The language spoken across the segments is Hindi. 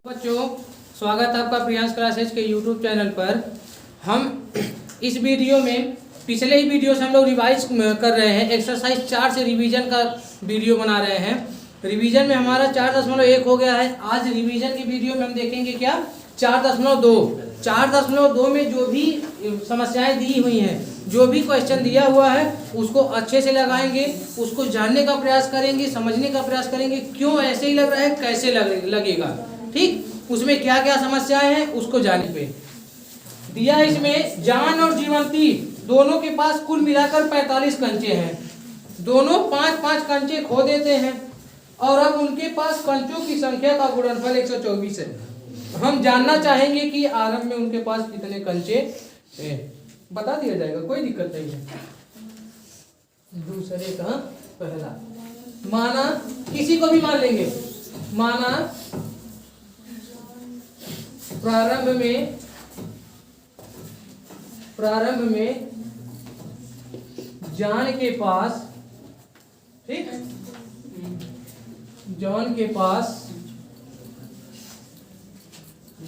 बच्चों, स्वागत है आपका प्रियांश क्लासेज के यूट्यूब चैनल पर। हम इस वीडियो में पिछले ही वीडियो से हम लोग रिवाइज कर रहे हैं। एक्सरसाइज 4 से रिवीजन का वीडियो बना रहे हैं। रिवीजन में हमारा 4.1 हो गया है। आज रिवीजन की वीडियो में हम देखेंगे क्या 4.2 में जो भी समस्याएं दी हुई हैं, जो भी क्वेश्चन दिया हुआ है उसको अच्छे से लगाएंगे, उसको जानने का प्रयास करेंगे, समझने का प्रयास करेंगे, क्यों ऐसे ही लग रहा है, कैसे लगेगा, ठीक, उसमें क्या क्या समस्याएं हैं उसको जाने पे दिया। इसमें जान और जीवंती दोनों के पास कुल मिलाकर 45 कंचे हैं। दोनों 5-5 कंचे खो देते हैं और अब उनके पास कंचों की संख्या का गुणनफल 124 है। हम जानना चाहेंगे कि आरंभ में उनके पास कितने कंचे हैं। बता दिया जाएगा, कोई दिक्कत नहीं है। दूसरे का पहला माना, किसी को भी मान लेंगे, माना प्रारंभ में जॉन के पास, ठीक, जॉन के पास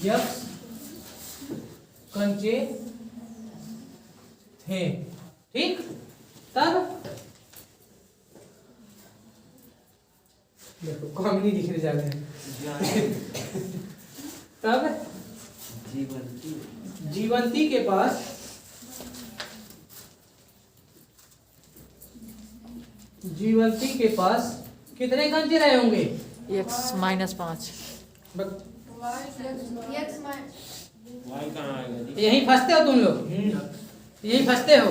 यक्स कंचे थे, ठीक। तब देखो कॉमेडी दिखने जा रहे हैं। तब जीवंती के पास कितने कंचे रहे होंगे? x -5। यही फंसते हो तुम लोग, यही फंसते हो।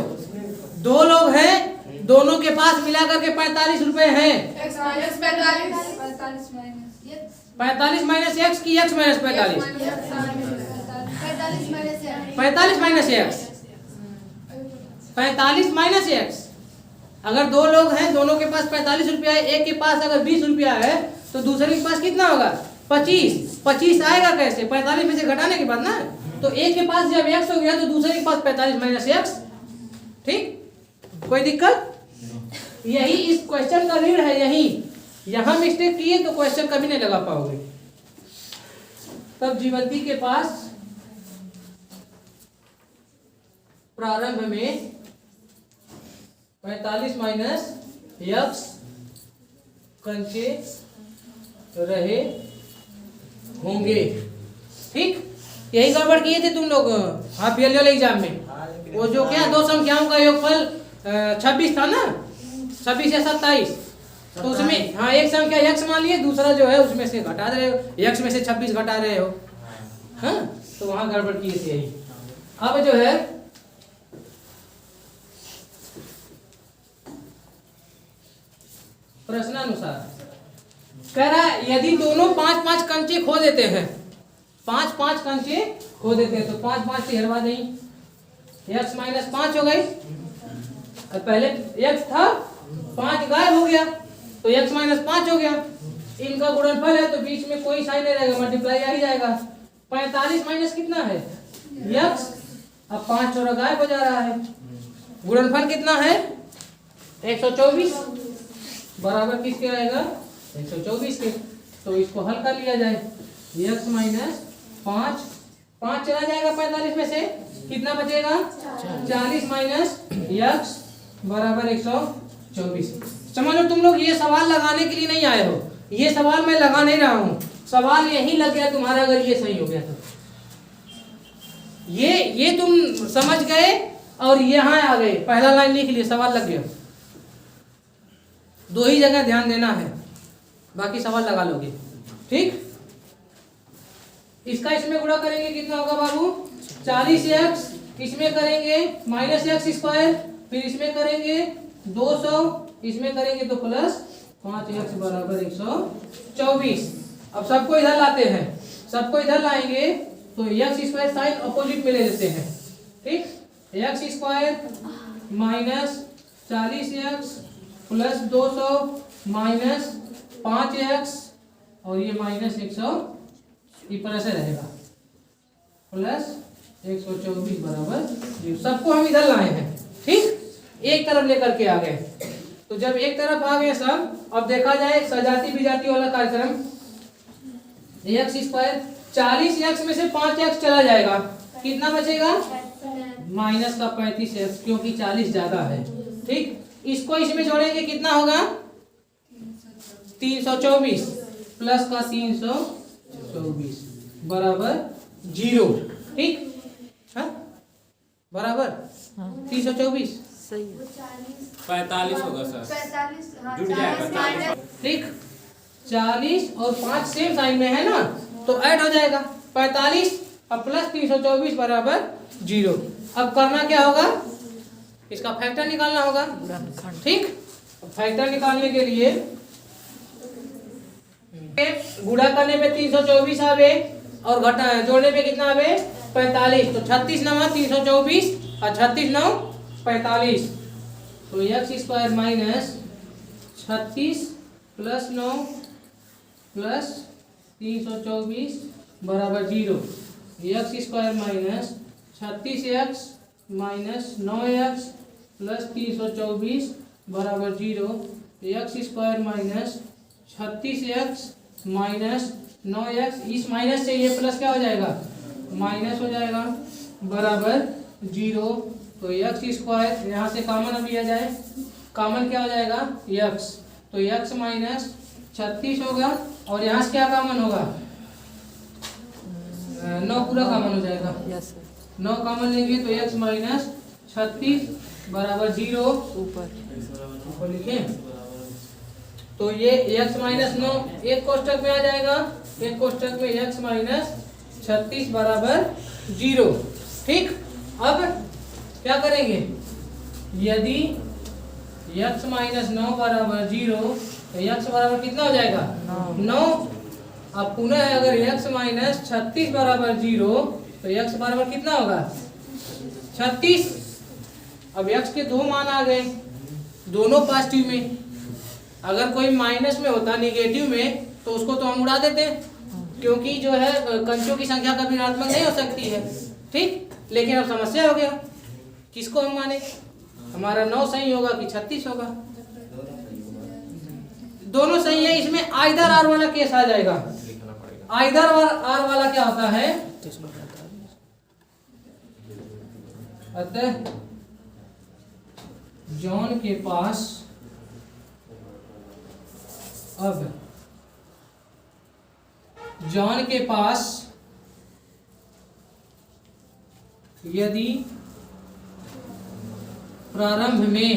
दो लोग हैं, दोनों के पास मिलाकर के 45 रुपए हैं। 45 माइनस एक्स की x minus 45, 45 minus x, 45 minus x. अगर दो लोग हैं, दोनों के पास 45 रुपया है, एक के पास अगर 20 रुपया है तो दूसरे के पास कितना होगा? 25 आएगा कैसे? 45 में से घटाने के बाद ना। तो एक के पास जब एक्स हो गया तो दूसरे के पास 45 माइनस एक्स, ठीक, कोई दिक्कत? यही इस क्वेश्चन का रीड है। यही यहां मिस्टेक किए तो क्वेश्चन कभी नहीं लगा पाओगे। तब जीवंती के पास प्रारंभ में 45 माइनस एक्स कंचे रहे होंगे, ठीक। यही गड़बड़ किए थे तुम लोग हाफ ईयरली वाले एग्जाम में। वो जो क्या दो संख्याओं का योगफल 26 था ना, 26 या 27, तो उसमें हाँ एक संख्या x मान लिए, दूसरा जो है उसमें से घटा रहे हो, x में से 26 घटा रहे हो, हाँ, तो वहां गड़बड़ किए थे। यही अब जो है प्रश्नानुसार कह रहा है, यदि दोनों 5-5 कंचे खो देते हैं, 5-5 कंचे खो देते हैं, तो 5-5 से हरवा दें, x माइनस 5 हो गई। पहले x था, 5 गायब हो गया तो x माइनस 5 हो गया। इनका गुणनफल है तो बीच में कोई साइन नहीं रहेगा, मल्टीप्लाई आ ही जाएगा। 45 माइनस कितना है? x। अब 5 छोड़ा गायब हो जा रहा है। गुणनफल कितना है? 124 बराबर किसके आएगा? 124 के। तो इसको हल कर लिया जाए। x माइनस 5 चला जाएगा 45 में से, कितना बचेगा? 40 माइनस x बराबर 124। समझ लो तुम लोग ये सवाल लगाने के लिए नहीं आए हो, ये सवाल मैं लगा नहीं रहा हूँ, सवाल यही लग गया तुम्हारा। अगर ये सही हो गया तो ये तुम समझ गए और यहाँ आ गए, पहला लाइन लिख लिए, सवाल लग गया। दो ही जगह ध्यान देना है, बाकी सवाल लगा लोगे, ठीक। इसका इसमें गुणा करेंगे, कितना होगा बाबू? 40x, इसमें करेंगे माइनस एक्स स्क्वायर, फिर इसमें करेंगे 200, इसमें करेंगे तो प्लस 5x बराबर 124। अब सबको इधर लाते हैं, सबको इधर लाएंगे तो x स्क्वायर साइन अपोजिट में ले लेते हैं, ठीक। x square minus 40x plus 200 minus 5x और ये माइनस 100, ये पर ऐसे रहेगा, प्लस 124 बराबर। सबको हम इधर लाए हैं, ठीक, एक तरफ लेकर के आ गए। तो जब एक तरफ आ गए सब, अब देखा जाए सजाती विजाती वाला कार्यक्रम। एक्स स्क्वायर 40x में से 5x चला जाएगा, कितना बचेगा? माइनस का 35x, क्योंकि 40 ज्यादा है। ठीक, इसको इसमें जोड़ेंगे कितना होगा? 324 प्लस का 324 बराबर 0। ठीक है, बराबर 324 सही है। 45 होगा सर, 45 जुड़ जाएगा। ठीक, 40 और 5 सेम साइन में है ना, तो ऐड हो जाएगा 45 और प्लस 324 बराबर 0। अब करना क्या होगा? इसका फैक्टर निकालना होगा। गुणनखंड। ठीक, फैक्टर निकालने के लिए गुणा करने पे 324 आवे और घटा जोड़ने पे कितना आवे? 45। तो 36 9 324 और 36 9 45। तो x² माइनस 36 प्लस 9 प्लस 324 बराबर 0। x² minus 36x minus 9x plus 324 बराबर 0। x² minus 36x minus 9x, इस माइनस से ये प्लस क्या हो जाएगा? माइनस हो जाएगा बराबर 0। तो x² यहाँ से कॉमन अब लिया जाए, कॉमन क्या हो जाएगा? x। तो x माइनस 36 होगा और यहाँ से क्या कॉमन होगा? 9 पूरा कॉमन हो जाएगा। Yes sir. 9 कॉमन लेंगे तो x माइनस 36 बराबर 0 ऊपर लिखें। तो ये x माइनस 9 एक कोष्टक में आ जाएगा, एक कोष्टक में x माइनस 36 बराबर 0। ठीक, अब क्या करेंगे? यदि x माइनस 9 बराबर 0 तो x बराबर कितना हो जाएगा? 9। अब पुनः अगर x माइनस 36 बराबर 0 तो x बराबर कितना होगा? 36। अब x के दो मान आ गए, दोनों पॉजिटिव में। अगर कोई माइनस में होता, निगेटिव में, तो उसको तो हम उड़ा देते, क्योंकि जो है कंचों की संख्या कभी ऋणात्मक नहीं हो सकती है। ठीक, लेकिन अब समस्या हो गया, किसको हम माने? हमारा 9 सही होगा कि 36 होगा? दोनों सही है। इसमें आइदर आर वाला केस आ जाएगा। आइदर आर वाला क्या होता है? अतः जॉन के पास अब जॉन के पास यदि प्रारंभ में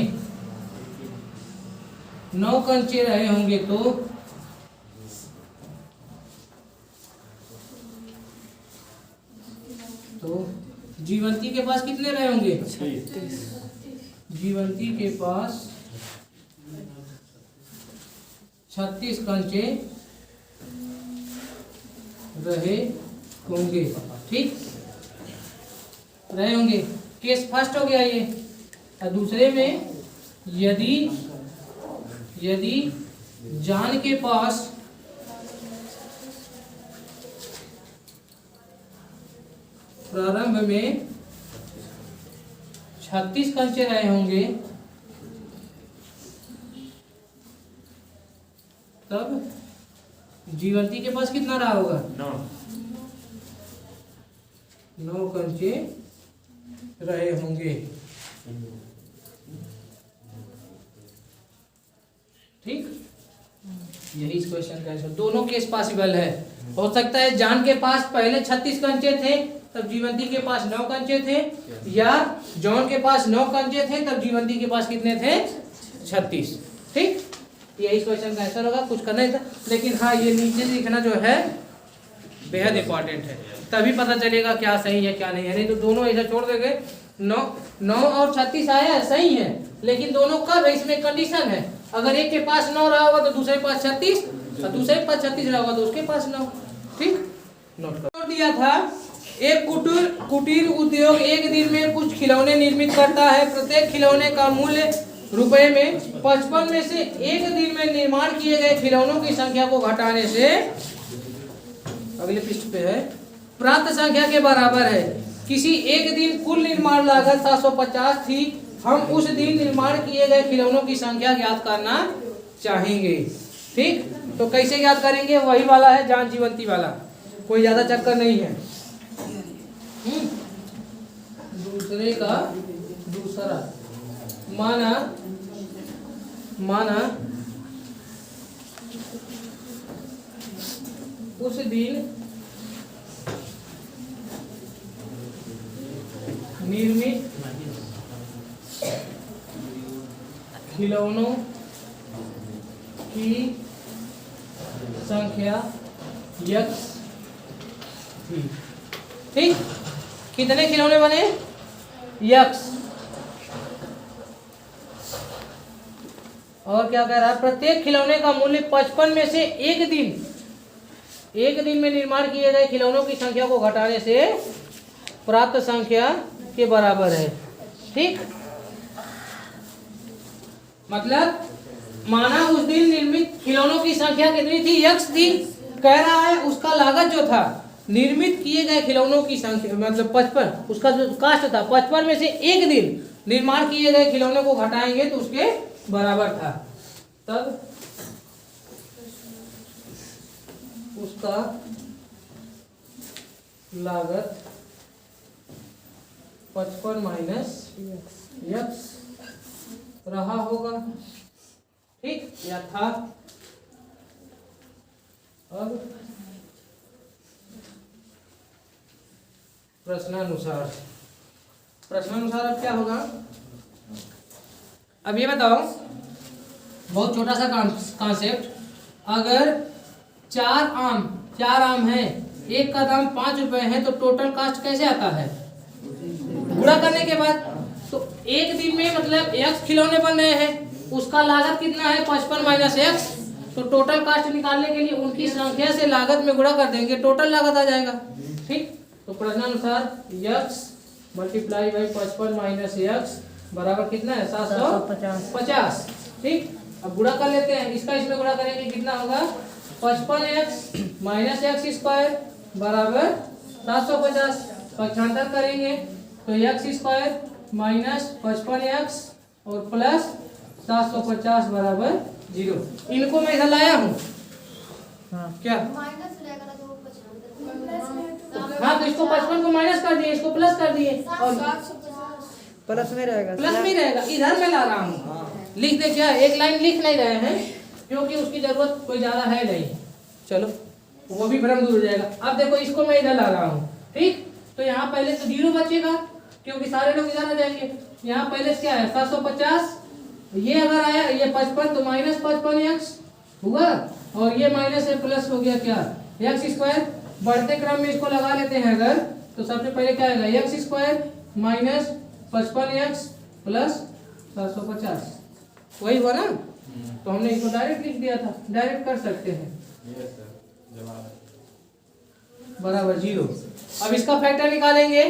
9 कंचे रहे होंगे तो जीवंती के पास कितने रहे होंगे? जीवंती के पास 36 कंचे रहे होंगे। ठीक, रहे होंगे। केस फर्स्ट हो गया ये। और दूसरे में यदि जॉन के पास प्रारंभ में 36 कंचे रहे होंगे तब जीवंती के पास कितना रहा होगा? 9 कंचे रहे होंगे। ठीक, यही इस क्वेश्चन का आंसर। दोनों केस पॉसिबल है। हो सकता है जॉन के पास पहले 36 कंचे थे तब जीवंती के पास 9 कंचे थे, या जॉन के पास 9 कंचे थे तब जीवंती के पास कितने थे? 36। ठीक, यही क्वेश्चन का आंसर होगा। कुछ करना ही था, लेकिन हाँ ये नीचे लिखना जो है बेहद इंपॉर्टेंट है, तभी पता चलेगा क्या सही है क्या नहीं है। नहीं तो दोनों ऐसा छोड़ देंगे। 9 और 36 आया है, सही है, लेकिन दोनों कब है? इसमें कंडीशन है। अगर एक के पास 9 रहा होगा तो दूसरे के पास 36, और दूसरे के पास 36 रहा होगा तो उसके पास 9। ठीक, नोट कर दिया था। एक कुटीर उद्योग एक दिन में कुछ खिलौने निर्मित करता है। प्रत्येक खिलौने का मूल्य रुपए में 55 में से एक दिन में निर्माण किए गए खिलौनों की संख्या को घटाने से, अगले पृष्ठ पे है, प्राप्त संख्या के बराबर है। किसी एक दिन कुल निर्माण लागत 750 थी। हम उस दिन निर्माण किए गए खिलौनों की संख्या ज्ञात करना चाहेंगे। ठीक, तो कैसे ज्ञात करेंगे? वही वाला है जॉन जीवंती वाला। कोई ज्यादा चक्कर नहीं है। दूसरे का दूसरा माना उस दिन निर्मित खिलौनों की संख्या x थी। ठीक, कितने खिलौने बने? x। और क्या कह रहा है? प्रत्येक खिलौने का मूल्य 55 में से एक दिन में निर्माण किए गए खिलौनों की संख्या को घटाने से प्राप्त संख्या के बराबर है। ठीक, मतलब माना उस दिन निर्मित खिलौनों की संख्या कितनी थी? x थी। कह रहा है उसका लागत जो था निर्मित किए गए खिलौनों की संख्या मतलब 55, उसका जो कास्ट था 55 में से एक दिन निर्माण किए गए खिलौनों को घटाएंगे तो उसके बराबर था। तब उसका लागत 55 माइनस x रहा होगा। ठीक, या था। अब प्रश्नानुसार अब क्या होगा? अब ये बताओ, बहुत छोटा सा कॉन्सेप्ट। अगर चार आम है, एक का दाम 5 रुपए है, तो टोटल कास्ट कैसे आता है? गुणा करने के बाद। तो एक दिन में मतलब x खिलौने बन रहे हैं, उसका लागत कितना है? 55 माइनस x। तो टोटल कास्ट निकालने के लिए उनकी संख्या से लागत में गुणा कर देंगे, टोटल लागत आ जाएगा। ठीक, तो प्रश्नानुसार x multiply by 55 minus x बराबर कितना है? 750। ठीक, अब गुणा कर लेते हैं, इसका इसमें गुणा करेंगे, कितना होगा? 55x माइनस x स्क्वायर बराबर 750। पक्षांतर करेंगे तो x स्क्वायर माइनस 55x और प्लस 750 बराबर 0। इनको मैं इधर लाया हूँ। क्या? हाँ, तो इसको 55 को माइनस कर दिए, इसको प्लस कर दिए और प्लस में रहेगा। इधर मैं ला रहा हूँ। लिख दे, क्या एक लाइन लिख नहीं रहे हैं क्योंकि उसकी जरूरत कोई ज्यादा है नहीं। चलो, वो भी भ्रम दूर हो जाएगा। अब देखो, इसको मैं इधर ला रहा हूँ। ठीक, तो यहाँ पहले तो 0 बचेगा क्योंकि सारे लोग इधर आ जाएंगे। यहाँ पहले क्या है? 750। ये अगर आया ये 55 तो माइनस 55x हुआ, और ये माइनस है प्लस हो गया क्या? x square. बढ़ते क्रम में इसको लगा लेते हैं अगर, तो सबसे पहले क्या आएगा? x square minus 55x plus 750। वही हुआ ना? तो हमने इसको डायरेक्ट लिख दिया था, डायरेक्ट कर सकते हैं। बराबर 0। अब इसका फैक्टर निकालेंगे।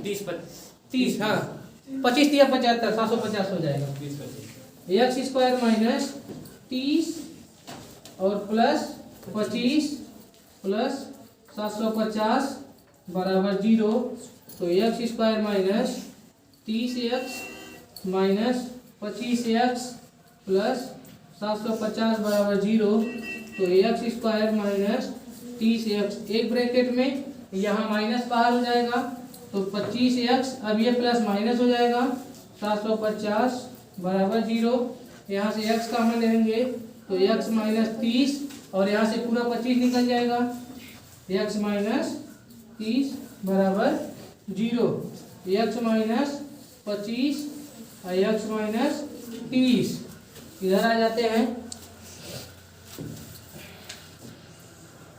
30। हाँ, 25 दिया 75, 750 हो जाएगा। x स्क्वायर माइनस 30 और प्लस 25 प्लस 750 बराबर 0। तो x square minus 30x minus 25x plus 750 बराबर 0। तो x स्क्वायर माइनस 30x, एक ब्रैकेट में यहाँ माइनस बाहर हो जाएगा तो 25x, अब ये प्लस माइनस हो जाएगा 750 बराबर 0। यहाँ से x का हम लेंगे तो x माइनस 30 और यहाँ से पूरा 25 निकल जाएगा, x माइनस 30 बराबर 0। x माइनस 25 और x माइनस 30 इधर आ जाते हैं।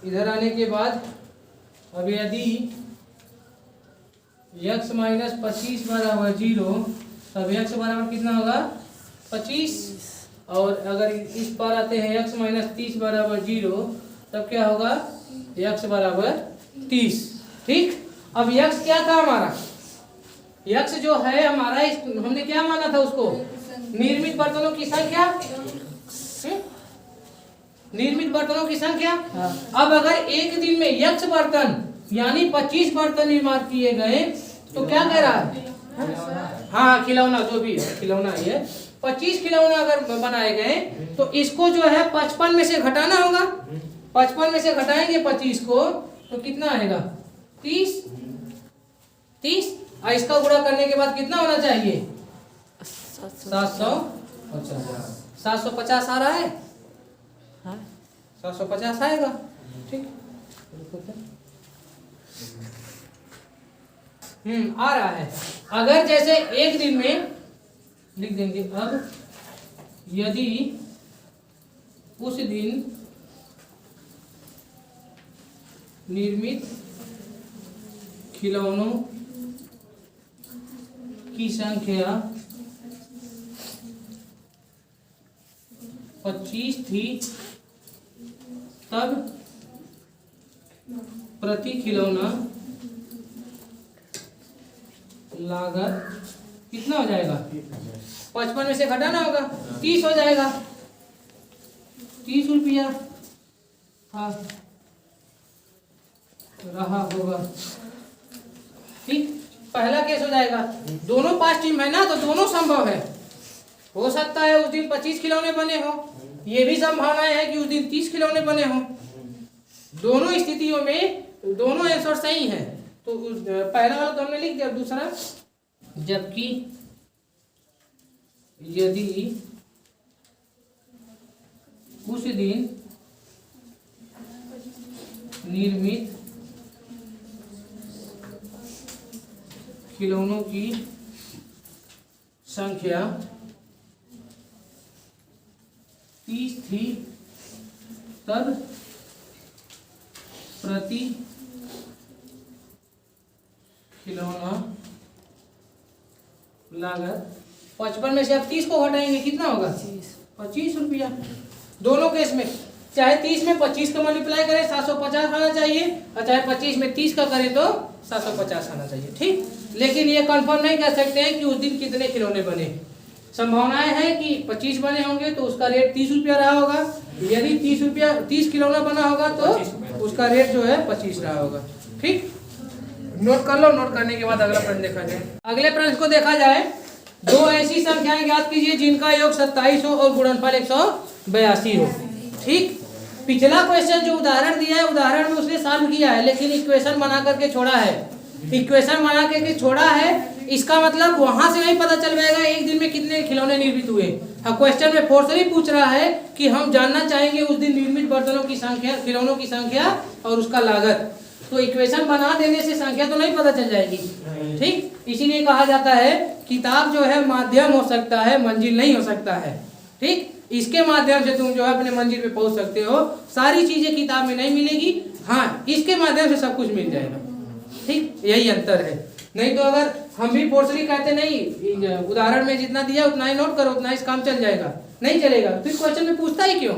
इधर आने के बाद अब यदि x माइनस 25 बराबर 0, तब x बराबर कितना होगा? 25। और अगर इस पर आते हैं x माइनस 30 बराबर 0, तब क्या होगा? x बराबर 30। ठीक, अब x क्या था हमारा? x जो है हमारा, हमने क्या माना था उसको? निर्मित बर्तनों की संख्या। निर्मित बर्तनों की संख्या। अब अगर एक दिन में x बर्तन यानी 25 बर्तन निर्माण किए गए तो क्या कह रहा है? हाँ, खिलौना जो भी है, खिलौना ये 25 खिलौना अगर बनाए गए तो इसको जो है 55 में से घटाना होगा। 55 में से घटाएंगे 25 को तो कितना आएगा 30। और इसका गुणा करने के बाद कितना होना चाहिए 750 आ रहा है। 750 आएगा। ठीक आ रहा है। अगर जैसे एक दिन में लिख देंगे, अब यदि उस दिन निर्मित खिलौनों की संख्या 25 थी तब प्रति खिलौना लागत कितना हो जाएगा 55 में से घटाना होगा 30 हो जाएगा 30 रुपया रहा होगा। ठीक, पहला केस हो जाएगा। दोनों पास टीम है ना, तो दोनों संभव है। हो सकता है उस दिन 25 खिलौने बने हो, ये भी संभावनाएं है कि उस दिन 30 खिलौने बने हो। दोनों स्थितियों में दोनों आंसर सही है। तो पहला वाला तो हमने लिख दिया। दूसरा, जबकि यदि उस दिन निर्मित खिलौनों की संख्या 30 थी तब प्रति खिलौना लागत 55 में से आप 30 को घटाएंगे कितना होगा 25 रुपया। दोनों केस में चाहे 30 में 25 का मल्टीप्लाई करें 750 आना चाहिए, और चाहे 25 में 30 का करें तो 750 आना चाहिए। ठीक, लेकिन ये कंफर्म नहीं कर सकते हैं कि उस दिन कितने खिलौने बने। संभावनाएं है कि 25 बने होंगे तो उसका रेट 30 रुपया रहा होगा। यदि 30 खिलौना बना होगा तो उसका रेट जो है 25 रहा होगा। ठीक, नोट कर लो। नोट करने के बाद अगला प्रश्न देखा जाए। अगले प्रश्न को देखा जाए। दो ऐसी संख्याएं ज्ञात कीजिए जिनका योग 27 हो और गुणनफल 182 हो। ठीक, पिछला क्वेश्चन जो उदाहरण दिया है, उदाहरण में उसने सॉल्व किया है, लेकिन इक्वेशन बना करके छोड़ा है। इक्वेशन बना करके छोड़ा है, इसका मतलब वहां से नहीं पता चल पाएगा एक दिन में कितने खिलौने निर्मित हुए। अब क्वेश्चन में फोर्सली पूछ रहा है कि हम जानना चाहेंगे उस दिन निर्मित बर्तनों की संख्या, खिलौनों की संख्या और उसका लागत। तो इक्वेशन बना देने से संख्या तो नहीं पता चल जाएगी। ठीक, इसीलिए कहा जाता है किताब जो है माध्यम हो सकता है, मंजिल नहीं हो सकता है। ठीक, इसके माध्यम से तुम जो है अपने मंजिल पे पहुंच सकते हो। सारी चीजें किताब में नहीं मिलेगी, हाँ इसके माध्यम से सब कुछ मिल जाएगा। ठीक, यही अंतर है। नहीं तो अगर हम भी फोर्सली कहते नहीं, उदाहरण में जितना दिया उतना ही नोट करो, उतना ही काम चल जाएगा, नहीं चलेगा। फिर क्वेश्चन में पूछता ही क्यों?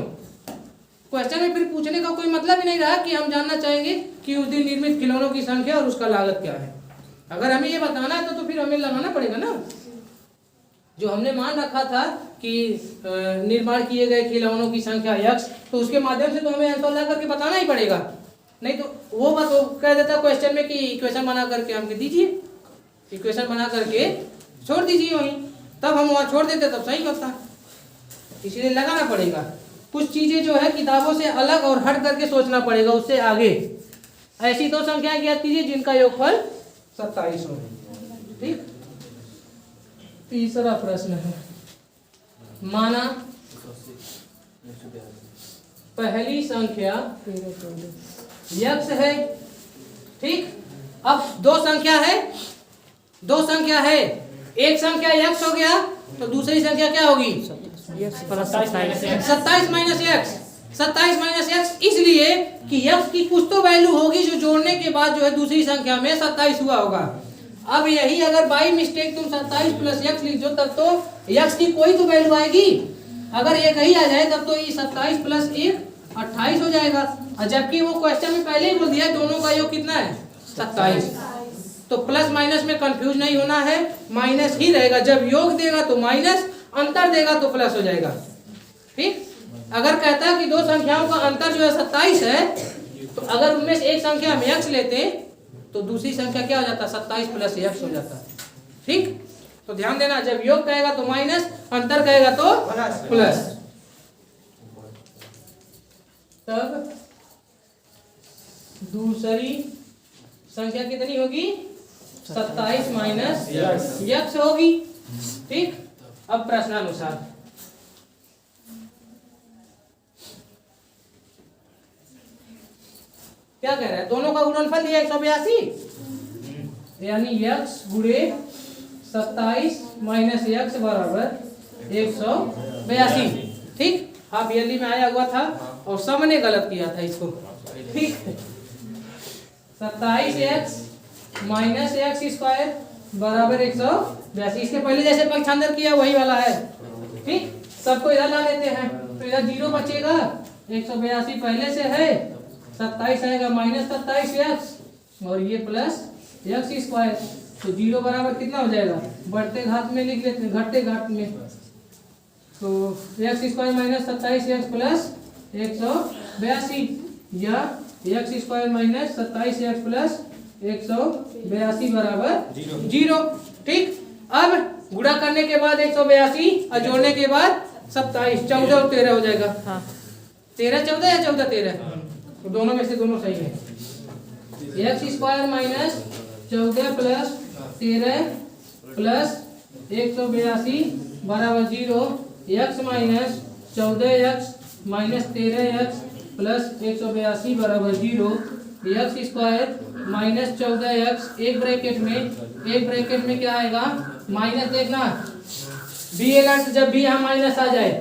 क्वेश्चन में फिर पूछने का कोई मतलब ही नहीं रहा कि हम जानना चाहेंगे कि उस दिन निर्मित खिलौनों की संख्या और उसका लागत क्या है। अगर हमें ये बताना है तो फिर हमें लगाना पड़ेगा ना। जो हमने मान रखा था कि निर्माण किए गए खिलौनों की संख्या x, तो उसके माध्यम से तो हमें आंसर ला करके बताना ही पड़ेगा। नहीं तो वो बात वो कह देता क्वेश्चन में कि इक्वेशन बना करके हमको दीजिए, इक्वेशन बना करके छोड़ दीजिए वहीं, तब हम वहाँ छोड़ देते तब सही होता। इसीलिए लगाना पड़ेगा। कुछ चीजें जो है किताबों से अलग और हट करके सोचना पड़ेगा, उससे आगे। ऐसी दो संख्याएं ज्ञात कीजिए जिनका योगफल 27 हो। ठीक, तीसरा प्रश्न है, माना पहली संख्या x है। ठीक, अब दो संख्या है, एक संख्या x हो गया तो दूसरी संख्या क्या होगी 27 माइनस एक्स। 27 माइनस एक्स इसलिए कि x की कुछ तो वैल्यू होगी जो जोड़ने के बाद जो है दूसरी संख्या में 27 हुआ होगा। अब यही अगर बाई मिस्टेक तुम 27 प्लस एक्स लिख दो तब तो x की कोई तो वैल्यू आएगी। अगर एक ही आ जाए तब तो ये 27 प्लस 1 28 हो जाएगा। और जबकि वो क्वेश्चन में पहले ही बोल दिया दोनों का योग कितना है 27। तो प्लस माइनस में कंफ्यूज नहीं होना है, माइनस ही रहेगा। जब योग देगा तो माइनस, अंतर देगा तो प्लस हो जाएगा। ठीक, अगर कहता है कि दो संख्याओं का अंतर जो है 27 है, तो अगर उनमें से एक संख्या हम x लेते तो दूसरी संख्या क्या हो जाता 27 प्लस x हो जाता। ठीक, तो ध्यान देना, जब योग कहेगा तो माइनस, अंतर कहेगा तो प्लस। तब दूसरी संख्या कितनी होगी 27 माइनस यक्स होगी। ठीक, अब प्रश्नानुसार क्या कह रहा है, दोनों का गुणनफल दिया 182, यानी यक्स गुणे 27 माइनस यक्स बराबर 182। ठीक, हाफ ईयरली में आया हुआ था और सब ने गलत किया था इसको। ठीक, 27x माइनस एक्स स्क्वायर बराबर 182। इसके पहले जैसे पक्षांतर किया वही वाला है। ठीक, सबको इधर ला लेते हैं तो इधर 0 बचेगा, 182 पहले से है, 27 आएगा माइनस 27x और ये प्लस एक्स स्क्वायर, तो 0 बराबर कितना हो जाएगा, बढ़ते घात में लिख लेते हैं, घटते घात में, तो x square minus 27x plus 182 या x square minus 27x plus 182 बराबर 0। ठीक, अब गुणा करने के बाद 182 और जोड़ने के बाद 27, 14 और 13 हो जाएगा। हाँ, 13 14 या 14 13, तो दोनों में से दोनों सही है। X square minus 14 plus 13 plus 182 बराबर 0। X minus 14x minus 13x plus 182 बराबर 0। एक्स स्क्वायर माइनस 14x एक ब्रैकेट में क्या आएगा, माइनस, देखना बी एलर्ट, जब भी यहाँ माइनस आ जाए,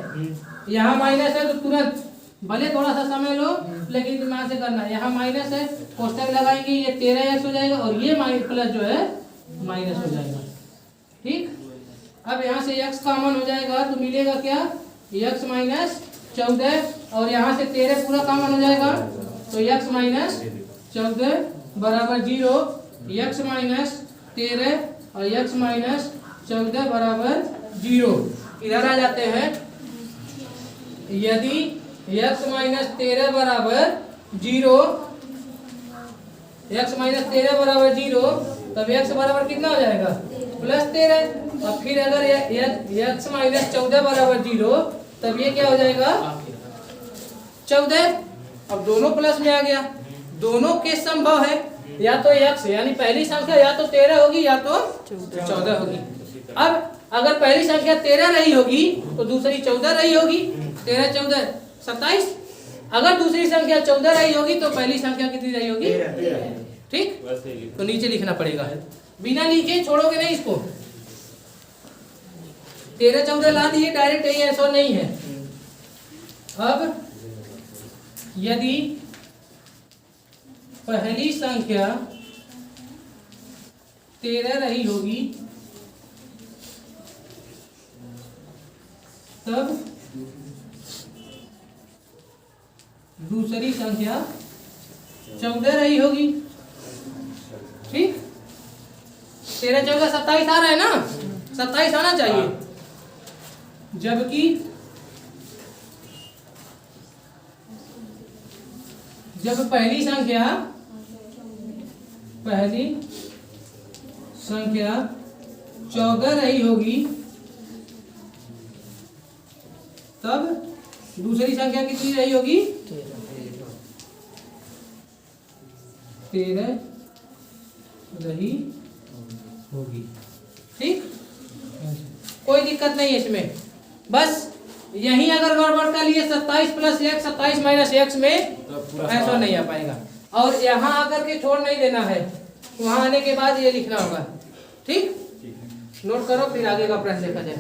यहाँ माइनस है तो तुरंत, भले थोड़ा सा समय लो लेकिन दिमाग से करना, यहाँ माइनस है, कोष्टक लगाएंगे, ये 13x हो जाएगा और ये प्लस जो है माइनस हो जाएगा। ठीक, अब यहाँ से x कॉमन हो जाएगा तो मिलेगा क्या, x माइनस 14 और यहाँ से 13 पूरा कॉमन हो जाएगा तो x माइनस 14 बराबर 0। x माइनस 13 और x माइनस 14 बराबर 0। इधर आ जाते हैं, यदि x माइनस 13 बराबर 0, x माइनस 13 बराबर 0, तब x बराबर कितना हो जाएगा, प्लस 13। और फिर अगर x माइनस 14 बराबर 0, तब ये क्या हो जाएगा 14। अब दोनों प्लस में आ गया, दोनों केस संभव है, या तो x यानी पहली संख्या या तो 13 होगी या तो 14 होगी। अब अगर पहली संख्या 13 रही होगी तो दूसरी 14 रही होगी, 13 14 27। अगर दूसरी संख्या 14 रही होगी तो पहली संख्या कितनी रही होगी, ठीक, तो नीचे लिखना पड़ेगा, बिना लिखे छोड़ोगे नहीं इसको। 13 14 ला दिए डायरेक्ट, यही ऐसा नहीं है। अब यदि पहली संख्या 13 रही होगी तब दूसरी संख्या 14 रही होगी। ठीक, 13 14 27 आ रहा है ना, 27 आना चाहिए, जबकि जब पहली संख्या 14 रही होगी तब दूसरी संख्या कितनी रही होगी, 13 रही होगी। ठीक, कोई दिक्कत नहीं है इसमें, बस यही अगर गड़बड़ कर लिए 27 प्लस x 27 माइनस x में ऐसा नहीं आ पाएगा, और यहाँ आकर के छोड़ नहीं देना है, वहाँ आने के बाद ये लिखना होगा। ठीक, नोट करो, फिर आगे का प्रश्न देखा जाए।